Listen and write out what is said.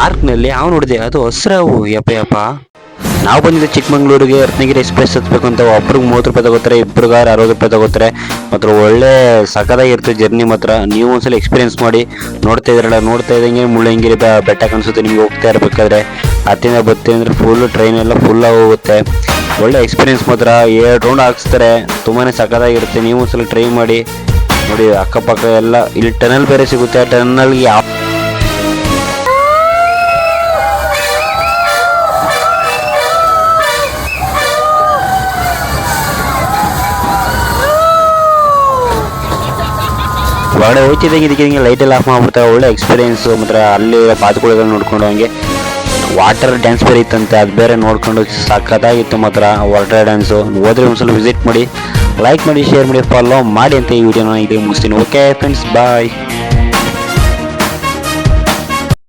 ಪಾರ್ಕ್ನಲ್ಲಿ ಹಾವು ನೋಡಿದೆ, ಅದು ಹಸ್ರಾವು. ಯಪ್ಪ ಯಪ್ಪ. ನಾವು ಬಂದಿದ್ದೆ ಚಿಕ್ಕಮಂಗ್ಳೂರಿಗೆ ರತ್ನಗಿರಿ ಎಕ್ಸ್ಪ್ರೆಸ್ ಹತ್ಬೇಕು ಅಂತ. ಒಬ್ರಿಗೆ 30 ರೂಪಾಯಿ ತಗೋತಾರೆ, ಇಬ್ಬರಿಗೆ 60 ರೂಪಾಯಿ ತಗೋತಾರೆ. ಮಾತ್ರ ಒಳ್ಳೆ ಸಖತ್ತಾಗಿರುತ್ತೆ ಜರ್ನಿ. ಮಾತ್ರ ನೀವು ಒಂದ್ಸಲ ಎಕ್ಸ್ಪೀರಿಯನ್ಸ್ ಮಾಡಿ. ನೋಡ್ತಾ ಇದ್ದಂಗೆ ಮುಳ್ಳಂಗಿರಿ ಬೆಟ್ಟ ಕಾಣಿಸುತ್ತೆ ನಿಮ್ಗೆ ಹೋಗ್ತಾ ಇರಬೇಕಾದ್ರೆ. ಹತ್ತಿಂದ ಬರ್ತೀವಿ ಅಂದರೆ ಫುಲ್ ಟ್ರೈನ್ ಎಲ್ಲ ಫುಲ್ ಹೋಗುತ್ತೆ. ಒಳ್ಳೆ ಎಕ್ಸ್ಪೀರಿಯನ್ಸ್ ಮಾತ್ರ. 7 ರೌಂಡ್ ಹಾಕ್ಸ್ತಾರೆ, ತುಂಬಾ ಸಖತ್ತಾಗಿರುತ್ತೆ. ನೀವು ಒಂದ್ಸಲ ಟ್ರೈ ಮಾಡಿ ನೋಡಿ. ಅಕ್ಕಪಕ್ಕ ಎಲ್ಲ ಇಲ್ಲಿ ಟನಲ್ ಬೇರೆ ಸಿಗುತ್ತೆ. ಆ ಟನಲ್ಗೆ ಹೊರಗಡೆ ಹೋಗ್ತಿದ್ದಂಗೆ ಇದಕ್ಕೆ ಲೈಟ್ ಎಲ್ಲ ಆಫ್ ಮಾಡ್ಬಿಡ್ತಾರೆ. ಒಳ್ಳೆ ಎಕ್ಸ್ಪೀರಿಯನ್ಸು. ಮಾತ್ರ ಅಲ್ಲಿ ಬಾತುಕೋಳಿಗಳು ನೋಡ್ಕೊಂಡು ಹಂಗೆ ವಾಟರ್ ಡ್ಯಾನ್ಸ್ ಬೇರೆ ಇತ್ತಂತೆ, ಅದು ಬೇರೆ ನೋಡ್ಕೊಂಡು ಸಖತ್ತಾಗಿತ್ತು ಮಾತ್ರ ವಾಟರ್ ಡ್ಯಾನ್ಸು. ಹೋದ್ರೆ ಒಂದ್ಸಲ ವಿಸಿಟ್ ಮಾಡಿ, ಲೈಕ್ ಮಾಡಿ, ಶೇರ್ ಮಾಡಿ, ಫಾಲೋ ಮಾಡಿ ಅಂತ ಈ ವಿಡಿಯೋನ ಇದೇ ಮುಗಿಸ್ತೀನಿ. ಓಕೆ ಫ್ರೆಂಡ್ಸ್, ಬಾಯ್.